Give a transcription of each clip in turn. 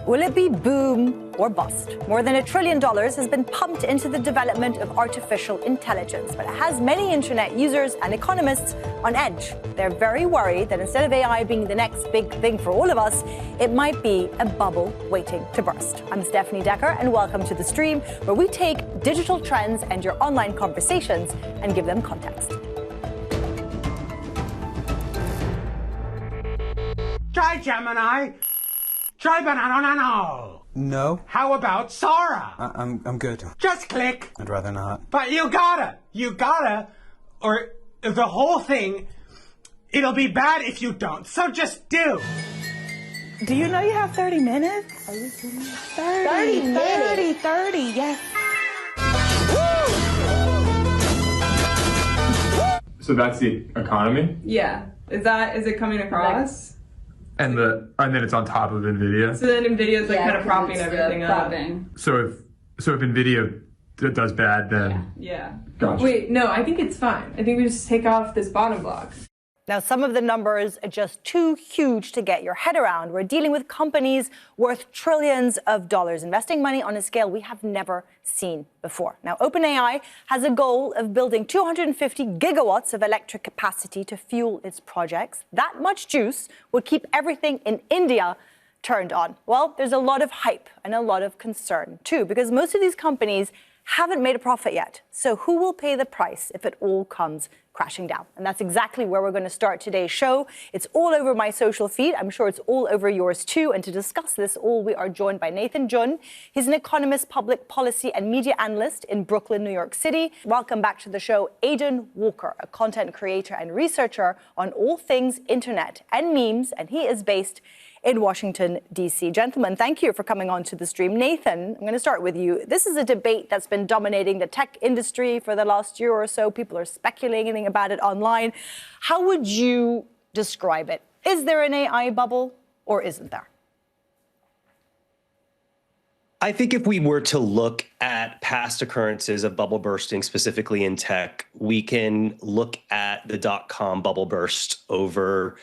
Will it be boom or bust? More than $1 trillion has been pumped into the development of artificial intelligence, but it has many internet users and economists on edge. They're very worried that instead of AI being the next big thing for all of us, it might be a bubble waiting to burst. I'm Stefanie Dekker, and welcome to the stream, where we take digital trends and your online conversations and give them context. Try Gemini. Try banana. No. How about Sora? I'm good. Just click. I'd rather not. But you gotta, or the whole thing, it'll be bad if you don't. So just do. Do you know you have 30 minutes? Are you kidding me? 30, yes. So that's the economy? Yeah. Is it coming across? And then it's on top of NVIDIA? So then NVIDIA's kind of propping everything up. So if NVIDIA does bad, then... Yeah. Gotcha. Wait, no, I think it's fine. I think we just take off this bottom block. Now, some of the numbers are just too huge to get your head around. We're dealing with companies worth trillions of dollars, investing money on a scale we have never seen before. Now, OpenAI has a goal of building 250 gigawatts of electric capacity to fuel its projects. That much juice would keep everything in India turned on. Well, there's a lot of hype and a lot of concern, too, because most of these companies haven't made a profit yet. So who will pay the price if it all comes crashing down? And that's exactly where we're going to start today's show. It's all over my social feed. I'm sure it's all over yours too. And to discuss this all, we are joined by Nathan Jun. He's an economist, public policy and media analyst in Brooklyn, New York City. Welcome back to the show, Aidan Walker, a content creator and researcher on all things internet and memes. And he is based in Washington, D.C. Gentlemen, thank you for coming on to the stream. Nathan, I'm going to start with you. This is a debate that's been dominating the tech industry for the last year or so. People are speculating about it online. How would you describe it? Is there an AI bubble or isn't there? I think if we were to look at past occurrences of bubble bursting, specifically in tech, we can look at the dot-com bubble burst over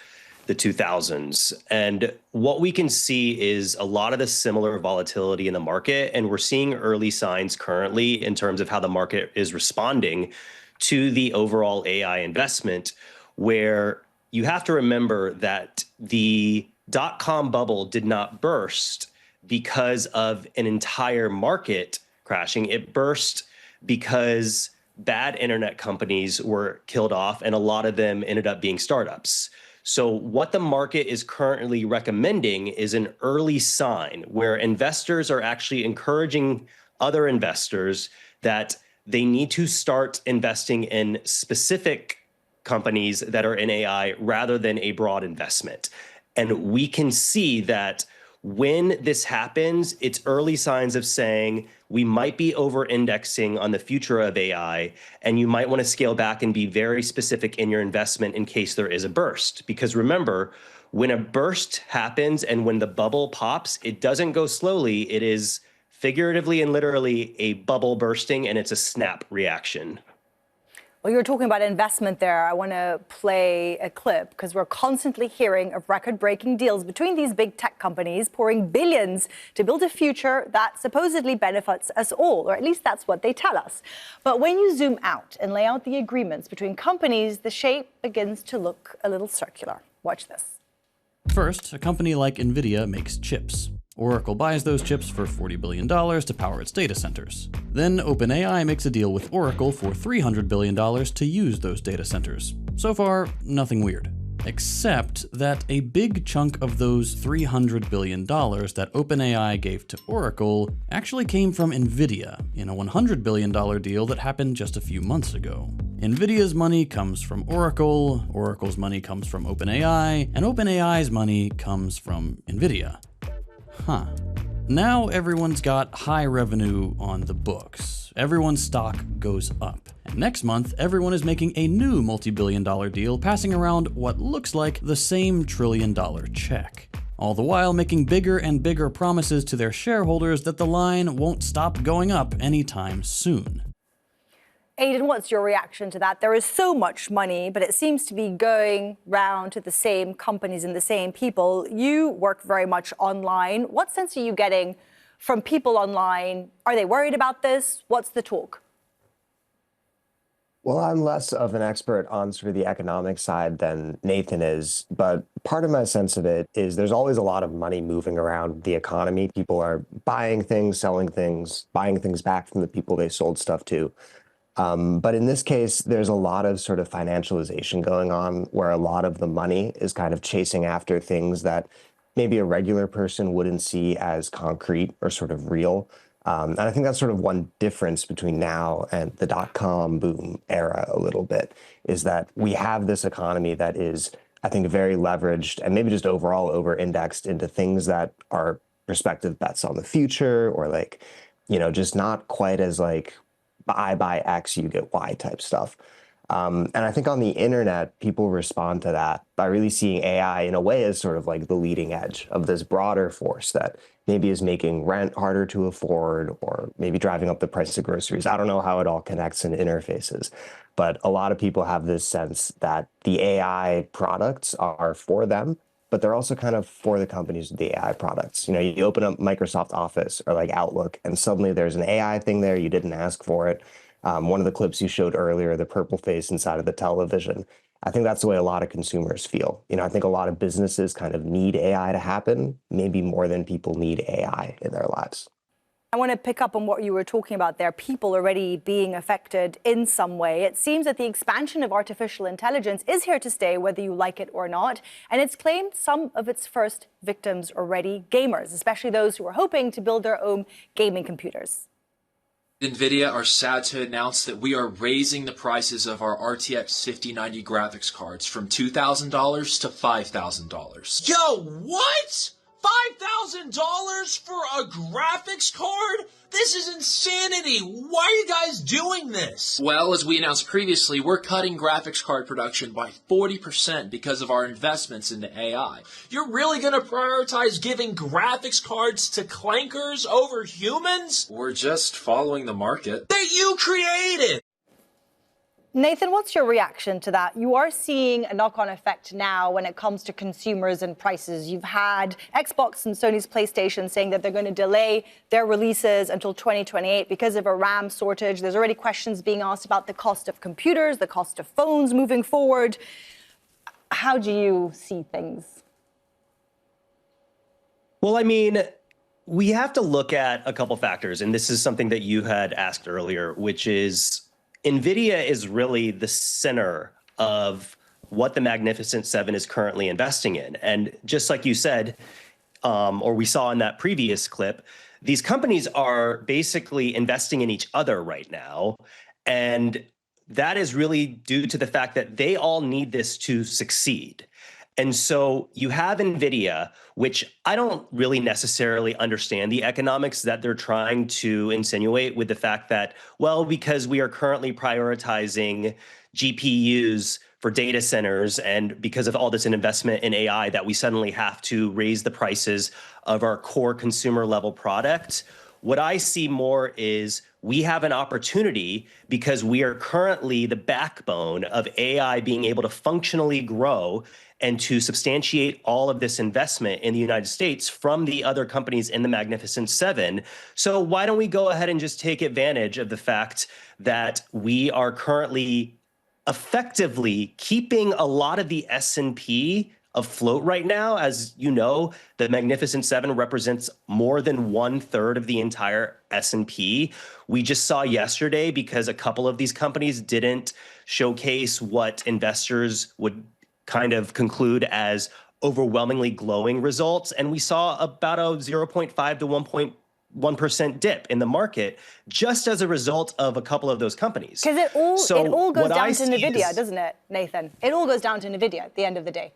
the 2000s. And what we can see is a lot of the similar volatility in the market. And we're seeing early signs currently in terms of how the market is responding to the overall AI investment, where you have to remember that the dot-com bubble did not burst because of an entire market crashing. It burst because bad internet companies were killed off, and a lot of them ended up being startups. So what the market is currently recommending is an early sign where investors are actually encouraging other investors that they need to start investing in specific companies that are in AI rather than a broad investment. And we can see that when this happens, it's early signs of saying we might be over-indexing on the future of AI, and you might want to scale back and be very specific in your investment in case there is a burst. Because remember, when a burst happens and when the bubble pops, it doesn't go slowly. It is figuratively and literally a bubble bursting, and it's a snap reaction. Well, you were talking about investment there. I want to play a clip because we're constantly hearing of record-breaking deals between these big tech companies pouring billions to build a future that supposedly benefits us all, or at least that's what they tell us. But when you zoom out and lay out the agreements between companies, the shape begins to look a little circular. Watch this. First, a company like NVIDIA makes chips. Oracle buys those chips for $40 billion to power its data centers. Then OpenAI makes a deal with Oracle for $300 billion to use those data centers. So far, nothing weird. Except that a big chunk of those $300 billion that OpenAI gave to Oracle actually came from NVIDIA in a $100 billion deal that happened just a few months ago. NVIDIA's money comes from Oracle, Oracle's money comes from OpenAI, and OpenAI's money comes from NVIDIA. Huh. Now everyone's got high revenue on the books. Everyone's stock goes up. And next month, everyone is making a new multi-billion-dollar deal, passing around what looks like the same trillion-dollar check. All the while making bigger and bigger promises to their shareholders that the line won't stop going up anytime soon. Aidan, what's your reaction to that? There is so much money, but it seems to be going round to the same companies and the same people. You work very much online. What sense are you getting from people online? Are they worried about this? What's the talk? Well, I'm less of an expert on sort of the economic side than Nathan is, but part of my sense of it is there's always a lot of money moving around the economy. People are buying things, selling things, buying things back from the people they sold stuff to. But in this case, there's a lot of sort of financialization going on where a lot of the money is kind of chasing after things that maybe a regular person wouldn't see as concrete or sort of real. And I think that's sort of one difference between now and the dot-com boom era a little bit, is that we have this economy that is, I think, very leveraged and maybe just overall over-indexed into things that are prospective bets on the future or like, just not quite as like, I buy X, you get Y type stuff. And I think on the internet, people respond to that by really seeing AI in a way as sort of like the leading edge of this broader force that maybe is making rent harder to afford or maybe driving up the price of groceries. I don't know how it all connects and interfaces, but a lot of people have this sense that the AI products are for them, but they're also kind of for the companies with the AI products. You open up Microsoft Office or like Outlook, and suddenly there's an AI thing there. You didn't ask for it. One of the clips you showed earlier, the purple face inside of the television, I think that's the way a lot of consumers feel. I think a lot of businesses kind of need AI to happen, maybe more than people need AI in their lives. I want to pick up on what you were talking about there, people already being affected in some way. It seems that the expansion of artificial intelligence is here to stay, whether you like it or not. And it's claimed some of its first victims already, gamers, especially those who are hoping to build their own gaming computers. NVIDIA are sad to announce that we are raising the prices of our RTX 5090 graphics cards from $2,000 to $5,000. Yo, what? $5,000 for a graphics card? This is insanity. Why are you guys doing this? Well, as we announced previously, we're cutting graphics card production by 40% because of our investments into AI. You're really gonna prioritize giving graphics cards to clankers over humans? We're just following the market that you created. Nathan, what's your reaction to that? You are seeing a knock-on effect now when it comes to consumers and prices. You've had Xbox and Sony's PlayStation saying that they're going to delay their releases until 2028 because of a RAM shortage. There's already questions being asked about the cost of computers, the cost of phones moving forward. How do you see things? Well, I mean, we have to look at a couple factors, and this is something that you had asked earlier, which is NVIDIA is really the center of what the Magnificent Seven is currently investing in. And just like you said, or we saw in that previous clip, these companies are basically investing in each other right now. And that is really due to the fact that they all need this to succeed. And so you have NVIDIA, which I don't really necessarily understand the economics that they're trying to insinuate with the fact that, well, because we are currently prioritizing GPUs for data centers and because of all this investment in AI that we suddenly have to raise the prices of our core consumer level product. What I see more is we have an opportunity because we are currently the backbone of AI being able to functionally grow and to substantiate all of this investment in the United States from the other companies in the Magnificent Seven. So why don't we go ahead and just take advantage of the fact that we are currently effectively keeping a lot of the S&P afloat right now. As you know, the Magnificent Seven represents more than 1/3 of the entire S&P. We just saw yesterday, because a couple of these companies didn't showcase what investors would kind of conclude as overwhelmingly glowing results. And we saw about a 0.5 to 1.1% dip in the market just as a result of a couple of those companies. Because it all goes down to NVIDIA, doesn't it, Nathan? It all goes down to NVIDIA at the end of the day.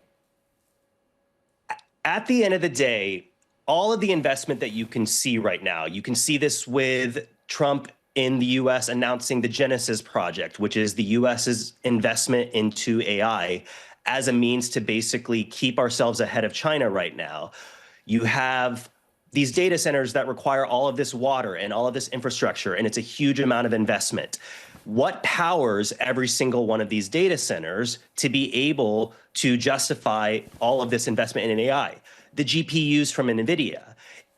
At the end of the day, all of the investment that you can see right now, you can see this with Trump in the US announcing the Genesis project, which is the US's investment into AI as a means to basically keep ourselves ahead of China right now. You have these data centers that require all of this water and all of this infrastructure, and it's a huge amount of investment. What powers every single one of these data centers to be able to justify all of this investment in AI? The GPUs from NVIDIA.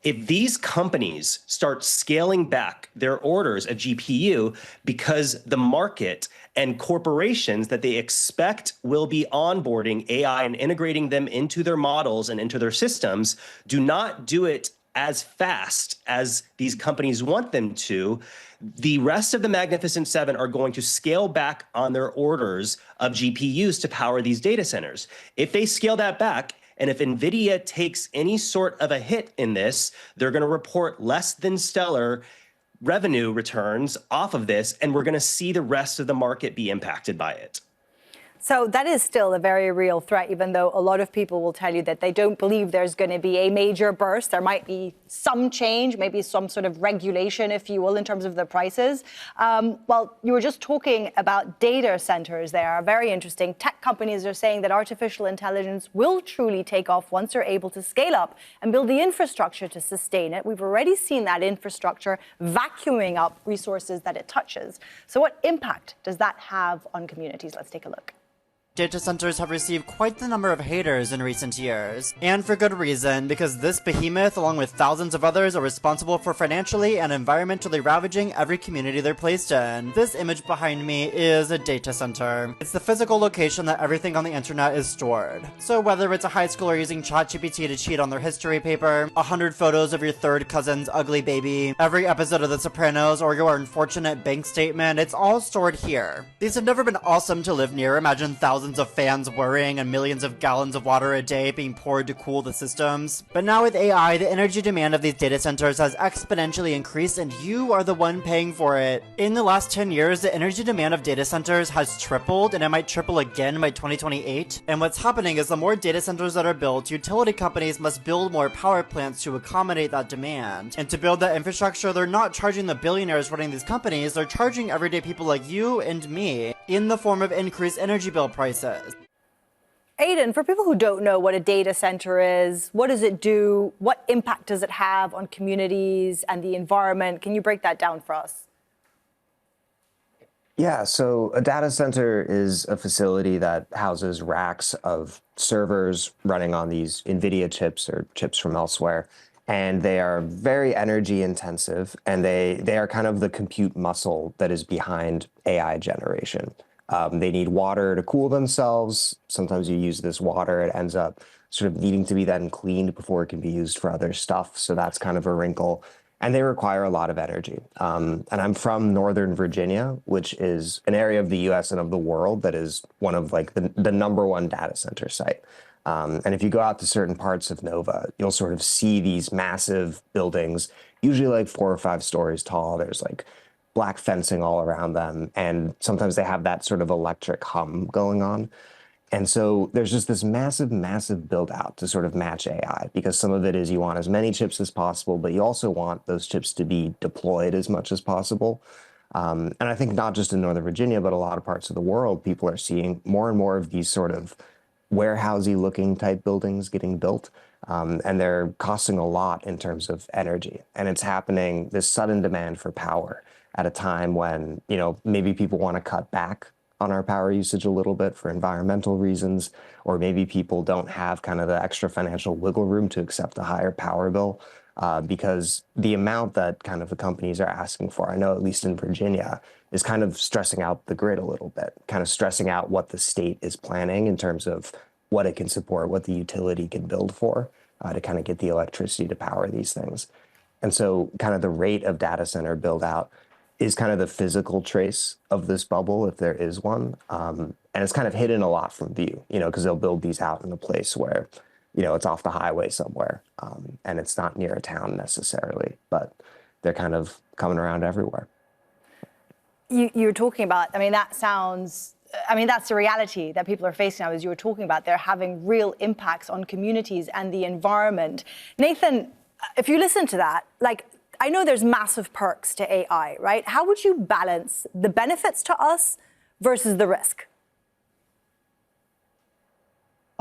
If these companies start scaling back their orders of GPU because the market and corporations that they expect will be onboarding AI and integrating them into their models and into their systems do not do it as fast as these companies want them to, the rest of the Magnificent Seven are going to scale back on their orders of GPUs to power these data centers. If they scale that back, and if NVIDIA takes any sort of a hit in this, they're going to report less than stellar revenue returns off of this, and we're going to see the rest of the market be impacted by it. So that is still a very real threat, even though a lot of people will tell you that they don't believe there's going to be a major burst. There might be some change, maybe some sort of regulation, if you will, in terms of the prices. Well, you were just talking about data centers there. Very interesting. Tech companies are saying that artificial intelligence will truly take off once they're able to scale up and build the infrastructure to sustain it. We've already seen that infrastructure vacuuming up resources that it touches. So what impact does that have on communities? Let's take a look. Data centers have received quite the number of haters in recent years, and for good reason, because this behemoth, along with thousands of others, are responsible for financially and environmentally ravaging every community they're placed in. This image behind me is a data center. It's the physical location that everything on the internet is stored. So whether it's a high schooler using ChatGPT to cheat on their history paper, 100 photos of your third cousin's ugly baby, every episode of The Sopranos, or your unfortunate bank statement, it's all stored here. These have never been awesome to live near. Imagine thousands of fans worrying and millions of gallons of water a day being poured to cool the systems. But now with AI, the energy demand of these data centers has exponentially increased, and you are the one paying for it. In the last 10 years, the energy demand of data centers has tripled, and it might triple again by 2028. And what's happening is the more data centers that are built, utility companies must build more power plants to accommodate that demand. And to build that infrastructure, they're not charging the billionaires running these companies, they're charging everyday people like you and me in the form of increased energy bill prices. Aidan, for people who don't know what a data center is, what does it do? What impact does it have on communities and the environment? Can you break that down for us? Yeah, so a data center is a facility that houses racks of servers running on these NVIDIA chips or chips from elsewhere. And they are very energy intensive, and they are kind of the compute muscle that is behind AI generation. They need water to cool themselves. Sometimes you use this water, it ends up sort of needing to be then cleaned before it can be used for other stuff. So that's kind of a wrinkle. And they require a lot of energy. And I'm from Northern Virginia, which is an area of the US and of the world that is one of like the #1 data center site. And if you go out to certain parts of Nova, you'll sort of see these massive buildings, usually like 4 or 5 stories tall. There's like black fencing all around them. And sometimes they have that sort of electric hum going on. And so there's just this massive, massive build out to sort of match AI, because some of it is you want as many chips as possible, but you also want those chips to be deployed as much as possible. And I think not just in Northern Virginia, but a lot of parts of the world, people are seeing more and more of these sort of warehousey looking type buildings getting built. And they're costing a lot in terms of energy. And it's happening, this sudden demand for power at a time when, you know, maybe people want to cut back on our power usage a little bit for environmental reasons, or maybe people don't have kind of the extra financial wiggle room to accept a higher power bill because the amount that kind of the companies are asking for, I know at least in Virginia, is kind of stressing out the grid a little bit, kind of stressing out what the state is planning in terms of what it can support, what the utility can build for to kind of get the electricity to power these things. And so kind of the rate of data center build out is kind of the physical trace of this bubble, if there is one. And it's kind of hidden a lot from view, you know, because they'll build these out in a place where, you know, it's off the highway somewhere and it's not near a town necessarily, but they're kind of coming around everywhere. You're talking about, I mean, that sounds, I mean, that's the reality that people are facing now, as you were talking about. They're having real impacts on communities and the environment. Nathan, if you listen to that, like, I know there's massive perks to AI, right? How would you balance the benefits to us versus the risk?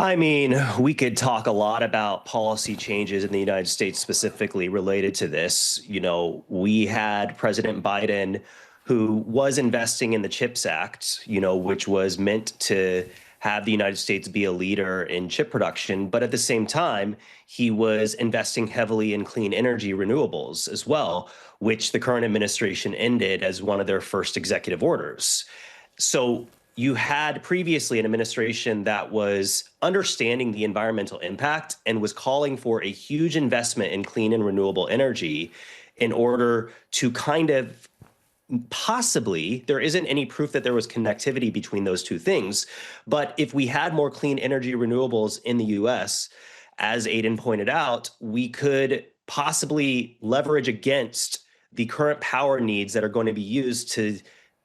I mean, we could talk a lot about policy changes in the United States specifically related to this. You know, we had President Biden who was investing in the CHIPS Act, you know, which was meant to have the United States be a leader in chip production. But at the same time, he was investing heavily in clean energy renewables as well, which the current administration ended as one of their first executive orders. So you had previously an administration that was understanding the environmental impact and was calling for a huge investment in clean and renewable energy in order to kind of possibly, there isn't any proof that there was connectivity between those two things. But if we had more clean energy renewables in the US, as Aidan pointed out, we could possibly leverage against the current power needs that are going to be used to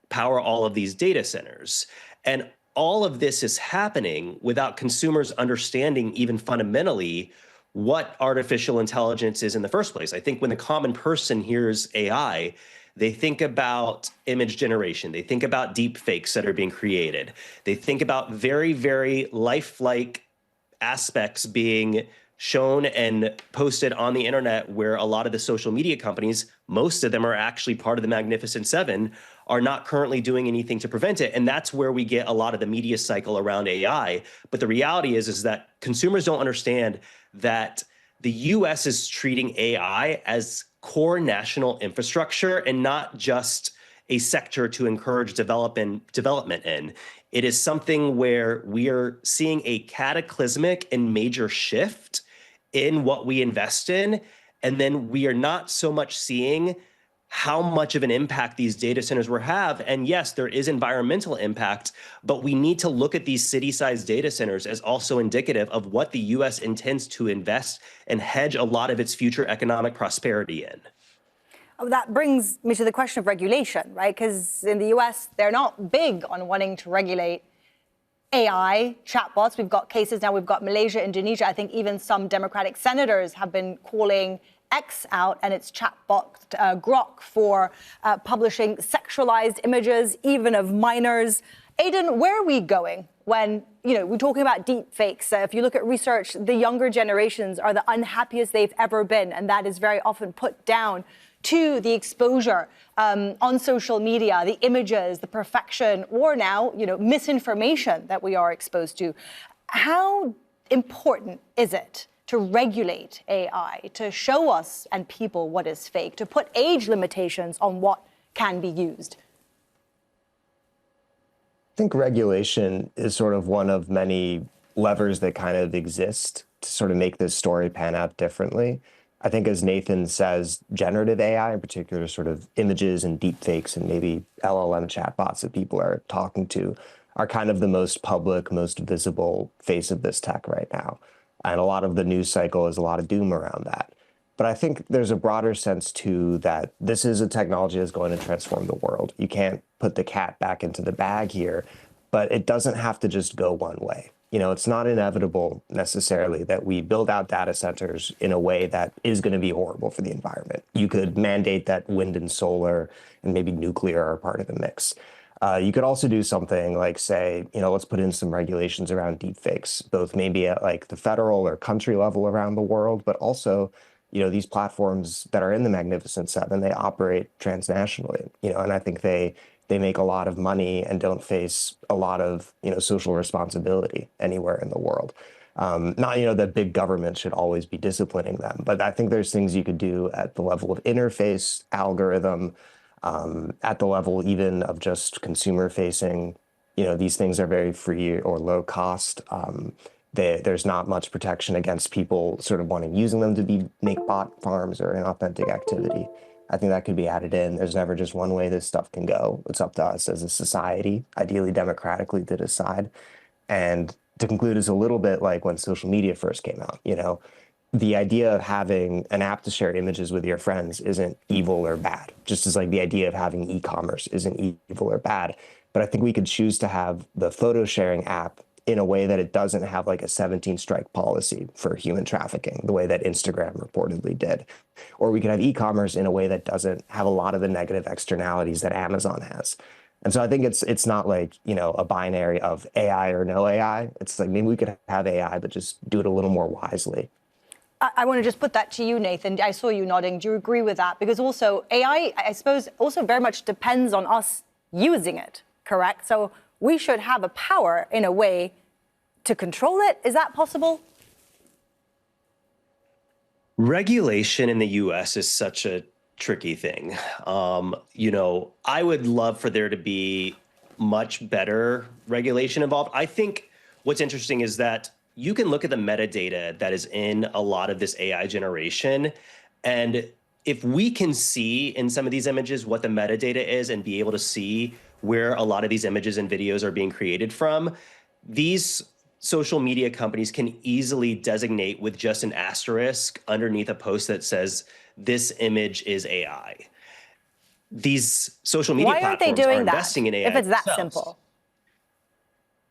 power all of these data centers. And all of this is happening without consumers understanding even fundamentally what artificial intelligence is in the first place. I think when the common person hears AI, they think about image generation. They think about deep fakes that are being created. They think about very, very lifelike aspects being shown and posted on the internet, where a lot of the social media companies, most of them are actually part of the Magnificent Seven, are not currently doing anything to prevent it. And that's where we get a lot of the media cycle around AI. But the reality is that consumers don't understand that the US is treating AI as core national infrastructure and not just a sector to encourage development in. It is something where we are seeing a cataclysmic and major shift in what we invest in. And then we are not so much seeing how much of an impact these data centers will have. And yes, there is environmental impact, but we need to look at these city-sized data centers as also indicative of what the US intends to invest and hedge a lot of its future economic prosperity in. Oh, that brings me to the question of regulation, right? Because in the US, they're not big on wanting to regulate AI, chatbots. We've got cases now, we've got Malaysia, Indonesia. I think even some Democratic senators have been calling X out and its chatbot Grok for publishing sexualized images, even of minors. Aidan, where are we going when, we're talking about deep fakes? If you look at research, the younger generations are the unhappiest they've ever been, and that is very often put down to the exposure on social media, the images, the perfection, or now, misinformation that we are exposed to. How important is it to regulate AI, to show us and people what is fake, to put age limitations on what can be used? I think regulation is sort of one of many levers that kind of exist to sort of make this story pan out differently. I think, as Nathan says, generative AI, in particular, sort of images and deepfakes and maybe LLM chatbots that people are talking to, are kind of the most public, most visible face of this tech right now. And a lot of the news cycle is a lot of doom around that. But I think there's a broader sense, too, that this is a technology that's going to transform the world. You can't put the cat back into the bag here, but it doesn't have to just go one way. It's not inevitable necessarily that we build out data centers in a way that is going to be horrible for the environment. You could mandate that wind and solar and maybe nuclear are part of the mix. You could also do something like say, let's put in some regulations around deepfakes, both maybe at like the federal or country level around the world, but also, these platforms that are in the Magnificent Seven, they operate transnationally, and I think they make a lot of money and don't face a lot of, social responsibility anywhere in the world. Not, that big government should always be disciplining them, but I think there's things you could do at the level of interface, algorithm, at the level even of just consumer facing. These things are very free or low cost. There's not much protection against people sort of using them to make bot farms or inauthentic activity. I think that could be added in. There's never just one way this stuff can go. It's up to us as a society, ideally democratically, to decide. And to conclude, is a little bit like when social media first came out. The idea of having an app to share images with your friends isn't evil or bad, just as like the idea of having e-commerce isn't evil or bad. But I think we could choose to have the photo sharing app in a way that it doesn't have like a 17-strike policy for human trafficking, the way that Instagram reportedly did. Or we could have e-commerce in a way that doesn't have a lot of the negative externalities that Amazon has. And so I think it's not like, a binary of AI or no AI. It's like maybe we could have AI, but just do it a little more wisely. I want to just put that to you, Nathan. I saw you nodding. Do you agree with that? Because also AI, I suppose, also very much depends on us using it, correct? So we should have a power in a way to control it. Is that possible? Regulation in the US is such a tricky thing. I would love for there to be much better regulation involved. I think what's interesting is that you can look at the metadata that is in a lot of this AI generation. And if we can see in some of these images what the metadata is and be able to see where a lot of these images and videos are being created from, these social media companies can easily designate with just an asterisk underneath a post that says, this image is AI. These social media Why aren't they platforms are doing that investing in AI if it's that themselves. simple?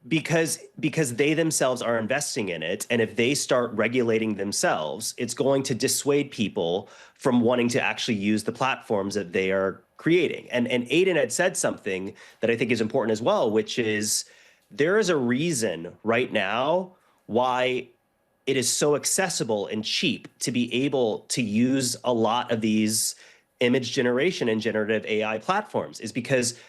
Because they themselves are investing in it. And if they start regulating themselves, it's going to dissuade people from wanting to actually use the platforms that they are creating. And Aidan had said something that I think is important as well, which is there is a reason right now why it is so accessible and cheap to be able to use a lot of these image generation and generative AI platforms, is because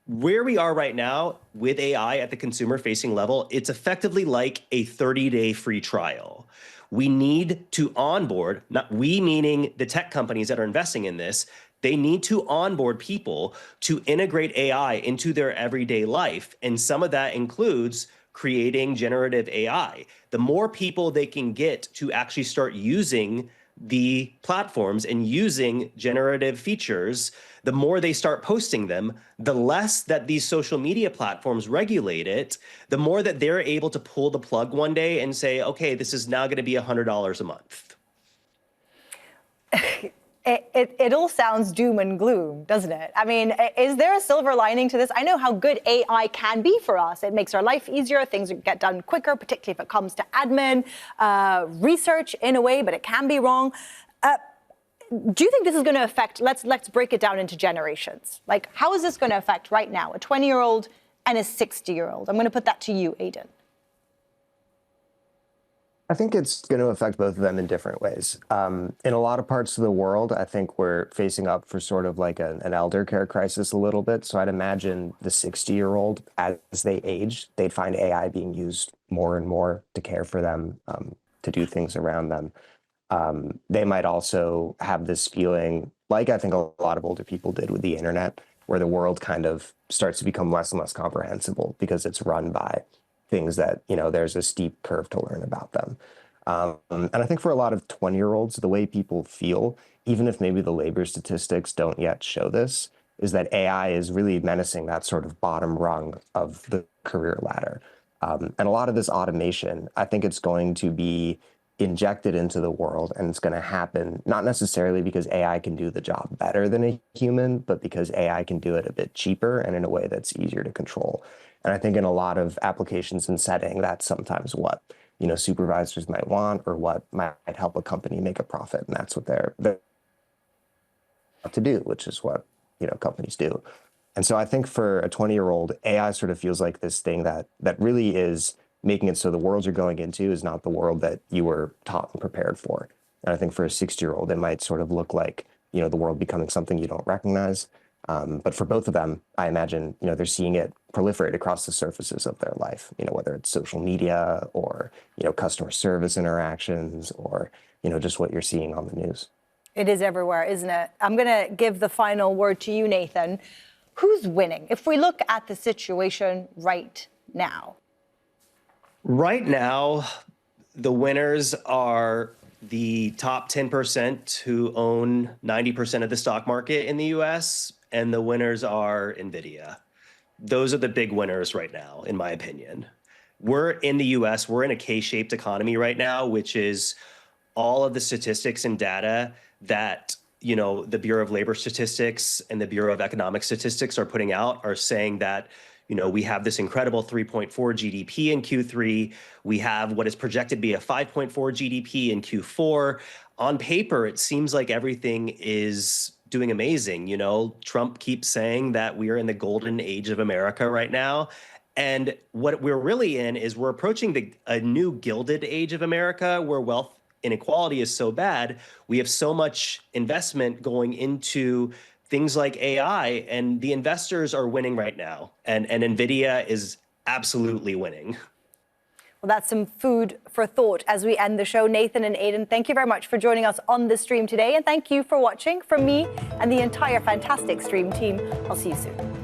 where we are right now with AI at the consumer-facing level, it's effectively like a 30-day free trial. We need to onboard, not we meaning the tech companies that are investing in this, they need to onboard people to integrate AI into their everyday life. And some of that includes creating generative AI. The more people they can get to actually start using the platforms and using generative features, the more they start posting them, the less that these social media platforms regulate it, the more that they're able to pull the plug one day and say, okay, this is now going to be $100 a month. It all sounds doom and gloom, doesn't it? I mean, is there a silver lining to this? I know how good AI can be for us. It makes our life easier. Things get done quicker, particularly if it comes to admin, research in a way, but it can be wrong. Do you think this is going to affect, let's break it down into generations. Like, how is this going to affect right now a 20-year-old and a 60-year-old? I'm going to put that to you, Aidan. I think it's going to affect both of them in different ways. In a lot of parts of the world, I think we're facing up for sort of like an elder care crisis a little bit. So I'd imagine the 60-year-old, as they age, they'd find AI being used more and more to care for them, to do things around them. They might also have this feeling, like I think a lot of older people did with the internet, where the world kind of starts to become less and less comprehensible because it's run by things that, there's a steep curve to learn about them. And I think for a lot of 20-year-olds, the way people feel, even if maybe the labor statistics don't yet show this, is that AI is really menacing that sort of bottom rung of the career ladder. And a lot of this automation, I think it's going to be injected into the world, and it's going to happen not necessarily because AI can do the job better than a human, but because AI can do it a bit cheaper and in a way that's easier to control. And I think in a lot of applications and setting, that's sometimes what supervisors might want, or what might help a company make a profit, and that's what they're to do, which is what companies do. And so I think for a 20-year-old, AI sort of feels like this thing that really is making it so the world you're going into is not the world that you were taught and prepared for. And I think for a 60-year-old, it might sort of look like, the world becoming something you don't recognize. But for both of them, I imagine, they're seeing it proliferate across the surfaces of their life, whether it's social media or, customer service interactions or, just what you're seeing on the news. It is everywhere, isn't it? I'm going to give the final word to you, Nathan. Who's winning? If we look at the situation right now. Right now, the winners are the top 10% who own 90% of the stock market in the US, and the winners are NVIDIA. Those are the big winners right now, in my opinion. We're in the US, we're in a K-shaped economy right now, which is all of the statistics and data that the Bureau of Labor Statistics and the Bureau of Economic Statistics are putting out are saying that we have this incredible 3.4 GDP in Q3. We have what is projected to be a 5.4 GDP in Q4. On paper, it seems like everything is doing amazing. You know, Trump keeps saying that we are in the golden age of America right now. And what we're really in is we're approaching a new gilded age of America where wealth inequality is so bad. We have so much investment going into things like AI, and the investors are winning right now. And NVIDIA is absolutely winning. Well, that's some food for thought as we end the show. Nathan and Aidan, thank you very much for joining us on the stream today. And thank you for watching. From me and the entire fantastic stream team, I'll see you soon.